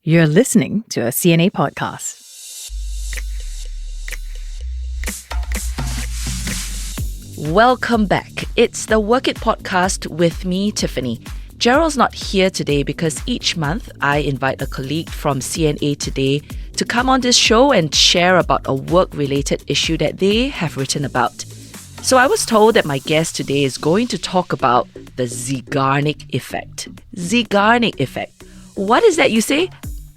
You're listening to a CNA podcast. Welcome back. It's the Work It podcast with me, Tiffany. Gerald's not here today because each month I invite a colleague from CNA Today to come on this show and share about a work-related issue that they have written about. So I was told that my guest today is going to talk about the Zeigarnik Effect. Zeigarnik Effect. What is that, you say?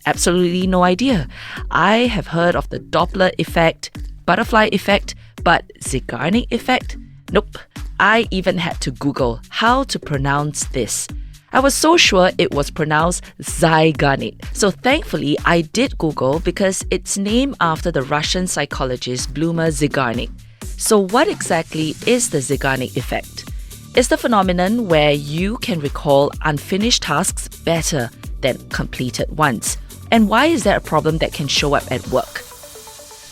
Absolutely no idea. I have heard of the Doppler effect, butterfly effect, but Zeigarnik Effect? Nope. I even had to Google how to pronounce this. I was so sure it was pronounced Zeigarnik. So thankfully, I did Google because it's named after the Russian psychologist Bluma Zeigarnik. So what exactly is the Zeigarnik Effect? It's the phenomenon where you can recall unfinished tasks better than completed ones. And why is that a problem that can show up at work?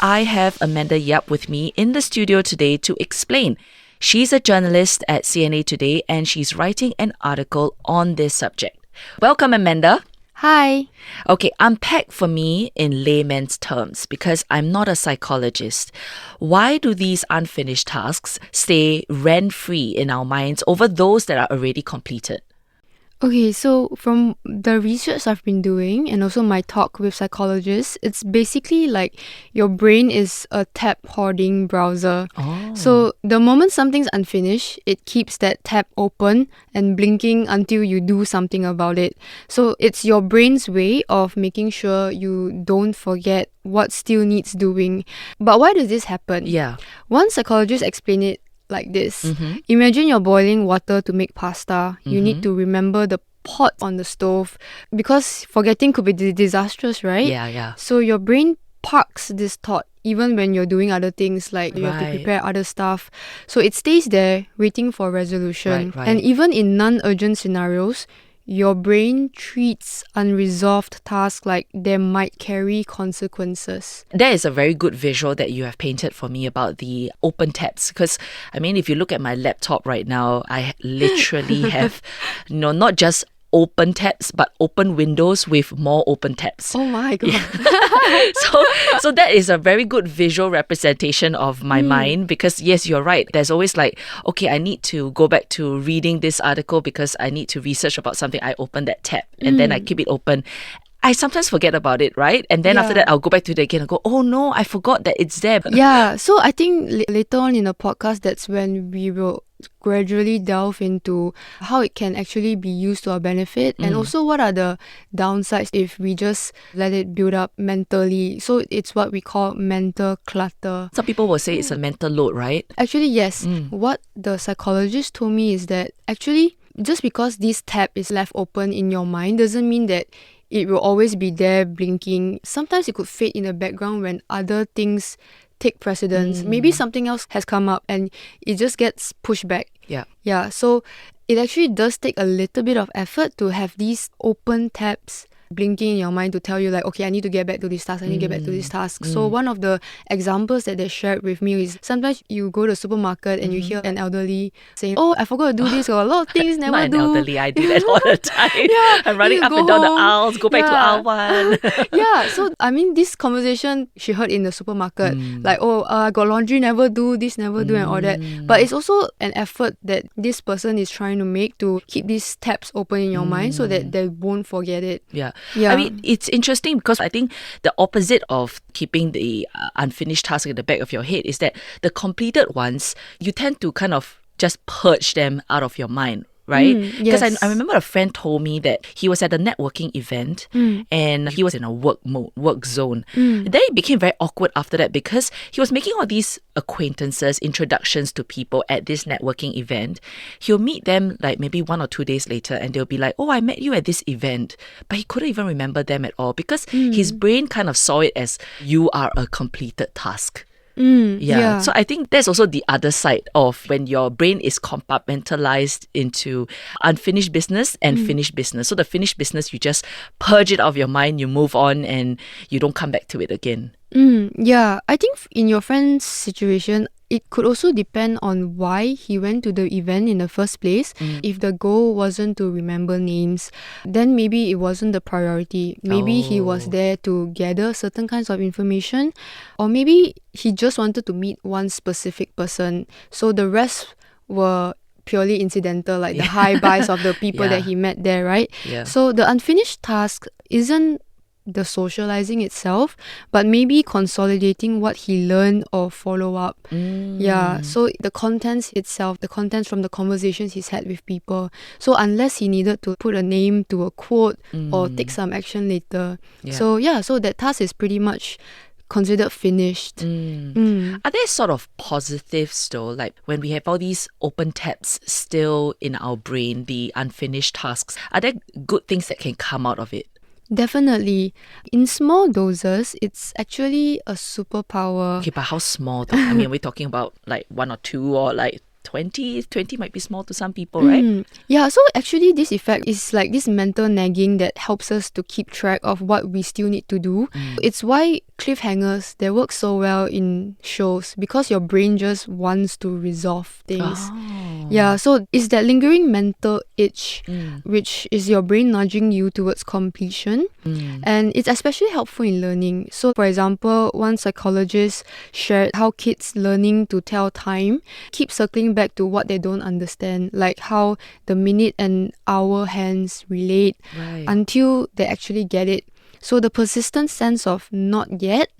I have Amanda Yeap with me in the studio today to explain. She's a journalist at CNA Today and she's writing an article on this subject. Welcome, Amanda. Hi. Okay, unpack for me in layman's terms because I'm not a psychologist. Why do these unfinished tasks stay rent-free in our minds over those that are already completed? Okay, so from the research I've been doing and also my talk with psychologists, it's basically like your brain is a tab hoarding browser. Oh. So the moment something's unfinished, it keeps that tab open and blinking until you do something about it. So it's your brain's way of making sure you don't forget what still needs doing. But why does this happen? Yeah. One psychologist explained it like this. Imagine you're boiling water to make pasta. You need to remember the pot on the stove because forgetting could be disastrous, right? Yeah. So your brain parks this thought even when you're doing other things like you have to prepare other stuff. So it stays there waiting for resolution. Right. And even in non-urgent scenarios, your brain treats unresolved tasks like they might carry consequences. That is a very good visual that you have painted for me about the open tabs. Because, I mean, if you look at my laptop right now, I literally have, not just open tabs, but open windows with more open tabs. Oh my God. So that is a very good visual representation of my mind because yes, you're right. There's always like, okay, I need to go back to reading this article because I need to research about something. I open that tab and then I keep it open. I sometimes forget about it, right? And then after that, I'll go back to it again and go, oh no, I forgot that it's there. Yeah, so I think later on in the podcast, that's when we will gradually delve into how it can actually be used to our benefit and also what are the downsides if we just let it build up mentally. So it's what we call mental clutter. Some people will say it's a mental load, right? Actually, yes. What the psychologist told me is that actually just because this tab is left open in your mind doesn't mean that it will always be there blinking. Sometimes it could fade in the background when other things take precedence. Maybe something else has come up and it just gets pushed back. Yeah. So it actually does take a little bit of effort to have these open tabs blinking in your mind to tell you like, okay, I need to get back to this task, I need to get back to this task. So one of the examples that they shared with me is sometimes you go to the supermarket and you hear an elderly saying, oh, I forgot to do this or a lot of things never Not an do. elderly, I do that all the time. I'm running up and down the aisles, go back to aisle one. Yeah, so I mean this conversation she heard in the supermarket like, oh, I got laundry, never do this, never do and all that. But it's also an effort that this person is trying to make to keep these tabs open in your mind so that they won't forget it. Yeah. Yeah. I mean, it's interesting because I think the opposite of keeping the unfinished task at the back of your head is that the completed ones, you tend to kind of just purge them out of your mind. Right? Because yes. I remember a friend told me that he was at a networking event and he was in a work mode, work zone. Then it became very awkward after that because he was making all these acquaintances, introductions to people at this networking event. He'll meet them like maybe 1 or 2 days later and they'll be like, oh, I met you at this event. But he couldn't even remember them at all because his brain kind of saw it as you are a completed task. Yeah. So I think that's also the other side of when your brain is compartmentalized into unfinished business and finished business. So the finished business, you just purge it out of your mind, you move on and you don't come back to it again. Yeah, I think in your friend's situation, it could also depend on why he went to the event in the first place. If the goal wasn't to remember names, then maybe it wasn't the priority. Maybe he was there to gather certain kinds of information, or maybe he just wanted to meet one specific person. So the rest were purely incidental, like the high buys of the people that he met there, right? Yeah. So the unfinished task isn't the socializing itself, but maybe consolidating what he learned or follow up. Yeah, so the contents itself, the contents from the conversations he's had with people. So unless he needed to put a name to a quote or take some action later. Yeah. So that task is pretty much considered finished. Are there sort of positives though, like when we have all these open tabs still in our brain, the unfinished tasks, are there good things that can come out of it? Definitely. In small doses, it's actually a superpower. Okay, but how small though? I mean, are we talking about like 1 or 2 or like 20? 20 might be small to some people, right? Yeah, so actually this effect is like this mental nagging that helps us to keep track of what we still need to do. It's why cliffhangers, they work so well in shows, because your brain just wants to resolve things. Yeah, so it's that lingering mental itch, which is your brain nudging you towards completion. And it's especially helpful in learning. So for example, one psychologist shared how kids learning to tell time keep circling back to what they don't understand, like how the minute and hour hands relate until they actually get it. So the persistent sense of not yet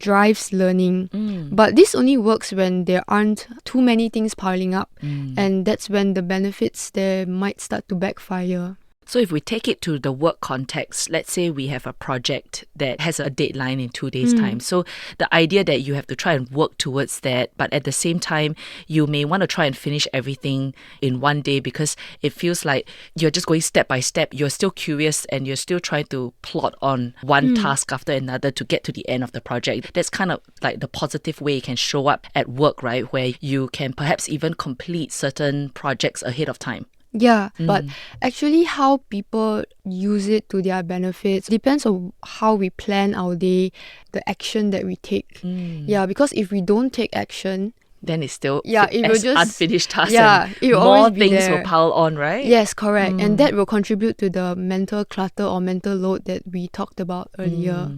drives learning. But this only works when there aren't too many things piling up, and that's when the benefits there might start to backfire. So if we take it to the work context, let's say we have a project that has a deadline in 2 days' time. So the idea that you have to try and work towards that, but at the same time, you may want to try and finish everything in 1 day because it feels like you're just going step by step. You're still curious and you're still trying to plot on one task after another to get to the end of the project. That's kind of like the positive way it can show up at work, right? Where you can perhaps even complete certain projects ahead of time. Yeah, but actually how people use it to their benefits depends on how we plan our day, the action that we take. Yeah, because if we don't take action, then it's still it will just unfinished tasks it will and more always be things there. will pile on, right? Yes, correct. And that will contribute to the mental clutter or mental load that we talked about earlier.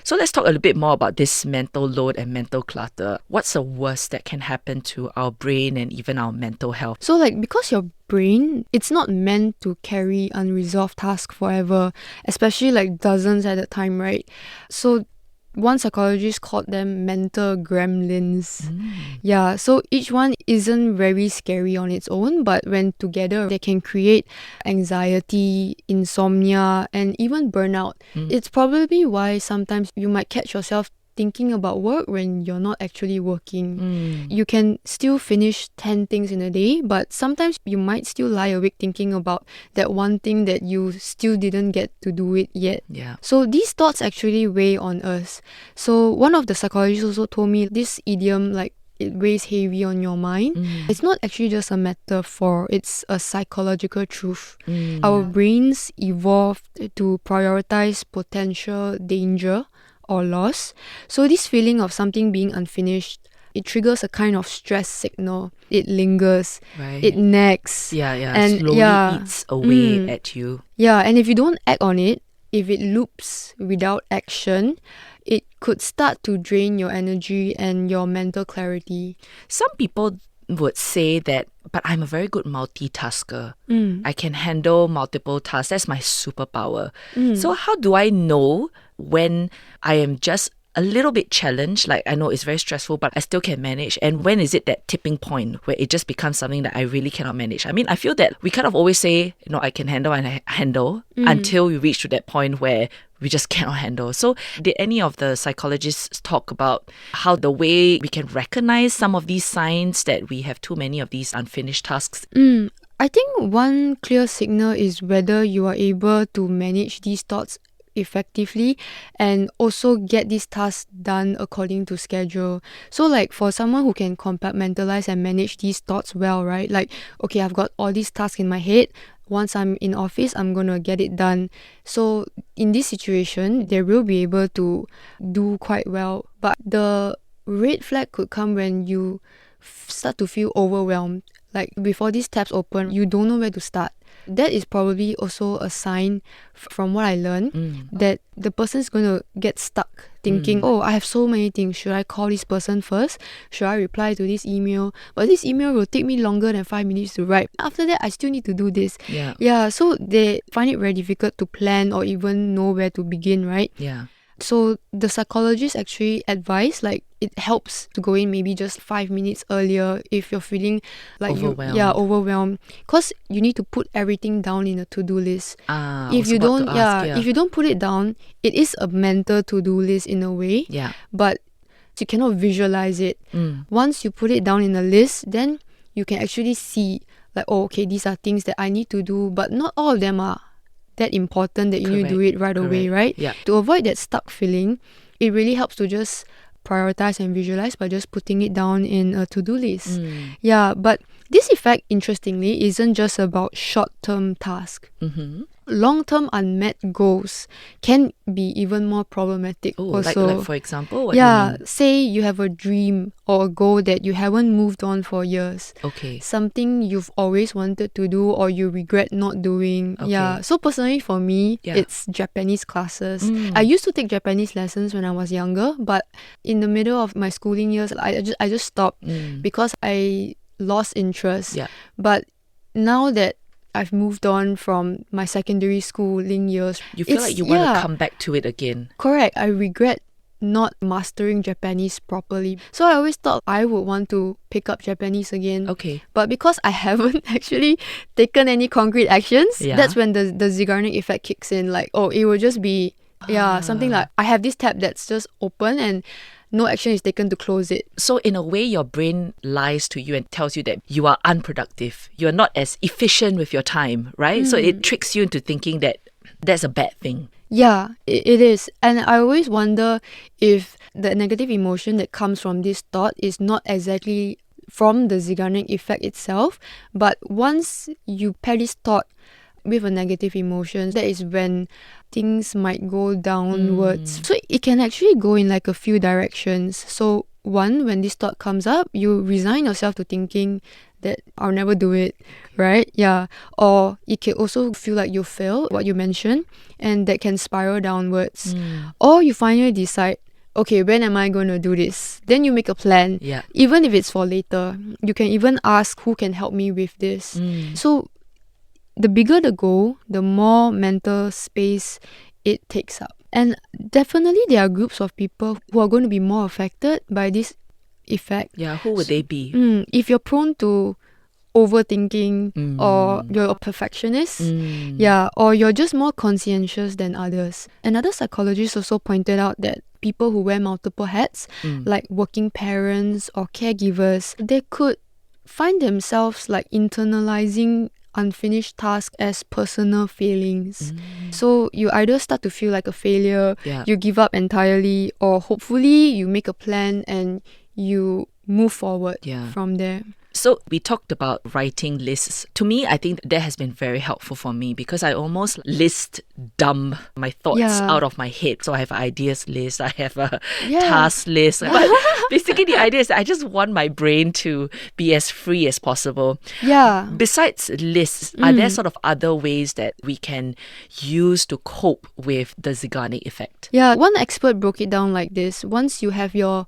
So let's talk a little bit more about this mental load and mental clutter. What's the worst that can happen to our brain and even our mental health? So because your brain, it's not meant to carry unresolved tasks forever, especially dozens at a time, right? So one psychologist called them mental gremlins. Yeah, so each one isn't very scary on its own, but when together, they can create anxiety, insomnia, and even burnout. It's probably why sometimes you might catch yourself thinking about work when you're not actually working. You can still finish 10 things in a day, but sometimes you might still lie awake thinking about that one thing that you still didn't get to do it yet. Yeah. So these thoughts actually weigh on us. So one of the psychologists also told me this idiom, it weighs heavy on your mind. It's not actually just a metaphor, it's a psychological truth. Our brains evolved to prioritize potential danger or loss. So this feeling of something being unfinished, it triggers a kind of stress signal. It lingers. Right. It nags. And slowly eats away at you. Yeah, and if you don't act on it, if it loops without action, it could start to drain your energy and your mental clarity. Some people would say that, but I'm a very good multitasker. I can handle multiple tasks. That's my superpower. So how do I know when I am just a little bit challenged, like I know it's very stressful, but I still can manage? And when is it that tipping point where it just becomes something that I really cannot manage? I mean, I feel that we kind of always say, I can handle and I handle until we reach to that point where we just cannot handle. So did any of the psychologists talk about how the way we can recognize some of these signs that we have too many of these unfinished tasks? I think one clear signal is whether you are able to manage these thoughts effectively and also get these tasks done according to schedule. So for someone who can compartmentalize and manage these thoughts well, right? Okay, I've got all these tasks in my head. Once I'm in office, I'm going to get it done. So in this situation, they will be able to do quite well. But the red flag could come when you start to feel overwhelmed. Like before these tabs open, you don't know where to start. That is probably also a sign from what I learned that the person is going to get stuck thinking, oh, I have so many things. Should I call this person first? Should I reply to this email? But this email will take me longer than 5 minutes to write. After that, I still need to do this. Yeah, so they find it very difficult to plan or even know where to begin, right? Yeah. So the psychologist actually advised, like, it helps to go in maybe just 5 minutes earlier if you're feeling like Overwhelmed. overwhelmed, because you need to put everything down in a to-do list. If you don't, if you don't put it down, it is a mental to-do list in a way. Yeah. But you cannot visualize it. Once you put it down in a list, then you can actually see, like, oh, okay, these are things that I need to do, but not all of them are that important that you need to do it right away, right? Yeah. To avoid that stuck feeling, it really helps to just prioritize and visualize by just putting it down in a to-do list. Yeah, but this effect, interestingly, isn't just about short-term tasks. Long-term unmet goals can be even more problematic also. Like for example, what do you mean? Say you have a dream or a goal that you haven't moved on for years. Okay. Something you've always wanted to do or you regret not doing. Okay. Yeah. So personally for me, it's Japanese classes. I used to take Japanese lessons when I was younger, but in the middle of my schooling years, I just stopped because I lost interest. Yeah. But now that I've moved on from my secondary schooling years, You feel like you want to come back to it again. Correct. I regret not mastering Japanese properly. So I always thought I would want to pick up Japanese again. Okay. But because I haven't actually taken any concrete actions, that's when the Zeigarnik Effect kicks in. Like, oh, it will just be something like I have this tab that's just open and no action is taken to close it. So in a way, your brain lies to you and tells you that you are unproductive. You are not as efficient with your time, right? So it tricks you into thinking that that's a bad thing. Yeah, it is. And I always wonder if the negative emotion that comes from this thought is not exactly from the Zeigarnik Effect itself, but once you pair this thought with a negative emotion, that is when things might go downwards. So it can actually go in like a few directions. So one, when this thought comes up, you resign yourself to thinking that I'll never do it, right? Yeah. Or it can also feel like you failed, what you mentioned, and that can spiral downwards. Or you finally decide, okay, when am I going to do this? Then you make a plan, even if it's for later. You can even ask who can help me with this. So the bigger the goal, the more mental space it takes up. And definitely there are groups of people who are going to be more affected by this effect. Yeah, who would they be? If you're prone to overthinking or you're a perfectionist, or you're just more conscientious than others. Another psychologist also pointed out that people who wear multiple hats, like working parents or caregivers, they could find themselves like internalizing unfinished tasks as personal feelings. So you either start to feel like a failure, you give up entirely, or hopefully you make a plan and you move forward from there. So we talked about writing lists. To me, I think that has been very helpful for me because I almost dump my thoughts out of my head. So I have ideas list, I have a task list. But basically the idea is I just want my brain to be as free as possible. Yeah. Besides lists, are there sort of other ways that we can use to cope with the Zeigarnik Effect? Yeah, one expert broke it down like this. Once you have your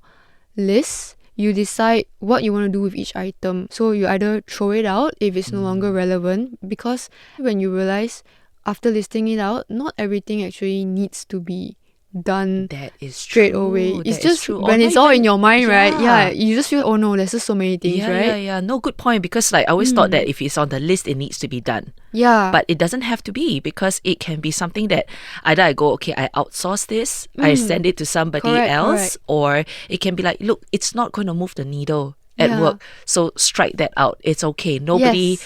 list, you decide what you want to do with each item. So you either throw it out if it's no longer relevant, because when you realize after listing it out, not everything actually needs to be done straight away. It's just when it's all in your mind, right? Yeah, you just feel, oh no, there's just so many things, right? Yeah. No, good point. Because like I always thought that if it's on the list, it needs to be done. Yeah. But it doesn't have to be, because it can be something that either I go, okay, I outsource this, I send it to somebody else, or it can be like, look, it's not going to move the needle at work, so strike that out. It's okay. Nobody's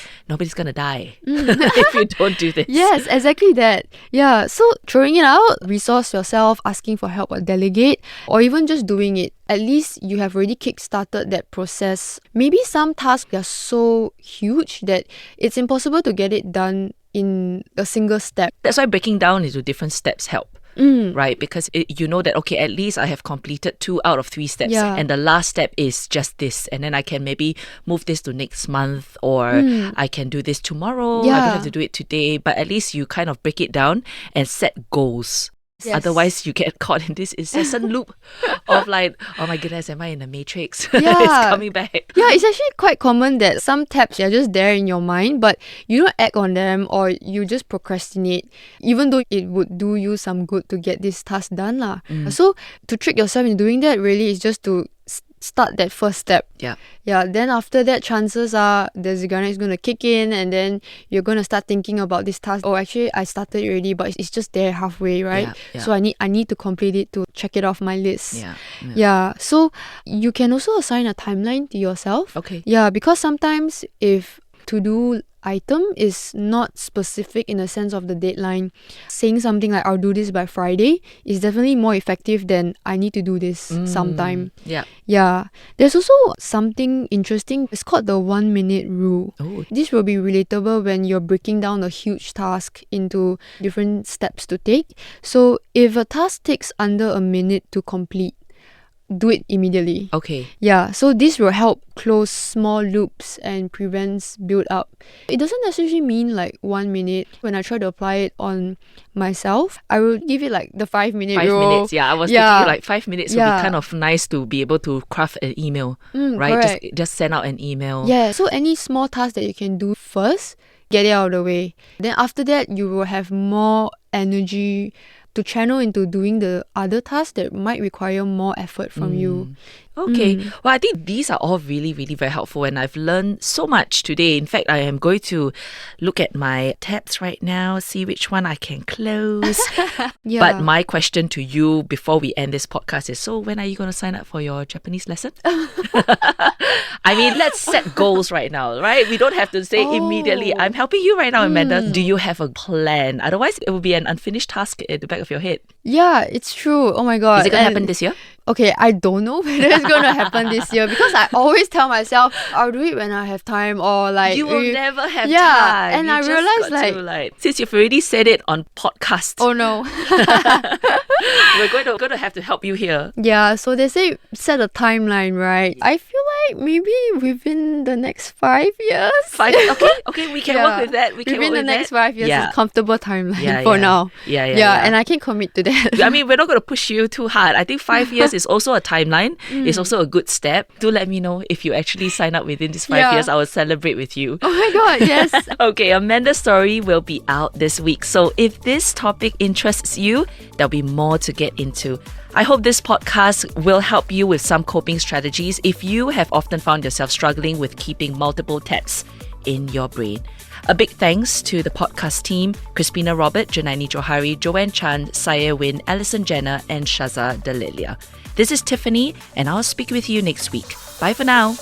gonna die if you don't do this. Yes, exactly that. Yeah, so throwing it out, resource yourself, asking for help or delegate, or even just doing it. At least you have already kick-started that process. Maybe some tasks are so huge that it's impossible to get it done in a single step. That's why breaking down into different steps help. right? Because you know that, okay, at least I have completed 2 out of 3 steps. Yeah. And the last step is just this. And then I can maybe move this to next month, or I can do this tomorrow. I Yeah. don't have to do it today. But at least you kind of break it down and set goals. Yes. Otherwise, you get caught in this incessant loop of like, oh my goodness, am I in the matrix? Yeah. It's coming back. Yeah, it's actually quite common that some tabs are just there in your mind, but you don't act on them, or you just procrastinate, even though it would do you some good to get this task done. So to trick yourself in doing that really is just to start that first step. Yeah. Yeah, then after that, chances are the Zeigarnik is going to kick in, and then you're going to start thinking about this task. Oh, actually, I started already, but it's just there halfway, right? Yeah. So I need to complete it to check it off my list. Yeah. So you can also assign a timeline to yourself. Okay. Yeah, because sometimes if to-do item is not specific in the sense of the deadline, saying something like I'll do this by Friday is definitely more effective than I need to do this sometime. Yeah. There's also something interesting. It's called the 1 minute rule. Oh. This will be relatable when you're breaking down a huge task into different steps to take. So if a task takes under a minute to complete, do it immediately. Okay. Yeah, so this will help close small loops and prevents build up. It doesn't necessarily mean like 1 minute. When I try to apply it on myself, I will give it like the 5 minute 5 rule. minutes. Yeah, I was thinking like 5 minutes would be kind of nice to be able to craft an email, right? Correct. Just send out an email. Yeah, so any small task that you can do first, get it out of the way. Then after that, you will have more energy to channel into doing the other tasks that might require more effort from you. Okay. Well, I think these are all really, really very helpful, and I've learned so much today. In fact, I am going to look at my tabs right now, see which one I can close. Yeah. But my question to you before we end this podcast is, so when are you going to sign up for your Japanese lesson? I mean, let's set goals right now, right? We don't have to say immediately. I'm helping you right now, Amanda. Do you have a plan? Otherwise, it will be an unfinished task at the back of your head. Yeah, it's true. Oh my God. Is it going to happen this year? Okay, I don't know whether it's going to happen this year, because I always tell myself I'll do it when I have time, or like... You will never have time. And you I just realized got to, since you've already said it on podcast, oh no. we're going to have to help you here. Yeah, so they say set a timeline, right? I feel like maybe within the next 5 years. Okay, we can work with that. We can within work the with next that. 5 years is a comfortable timeline for now. Yeah. And I can commit to that. I mean, we're not going to push you too hard. I think 5 years is also a timeline. It's also a good step. Do let me know if you actually sign up within these 5 years. I will celebrate with you. Oh my God, yes. Okay, Amanda's story will be out this week. So if this topic interests you, there'll be more to get into. I hope this podcast will help you with some coping strategies if you have often found yourself struggling with keeping multiple tabs in your brain. A big thanks to the podcast team, Crispina Robert, Janani Johari, Joanne Chan, Saya Win, Alison Jenner, and Shaza Dalilia. This is Tiffany, and I'll speak with you next week. Bye for now.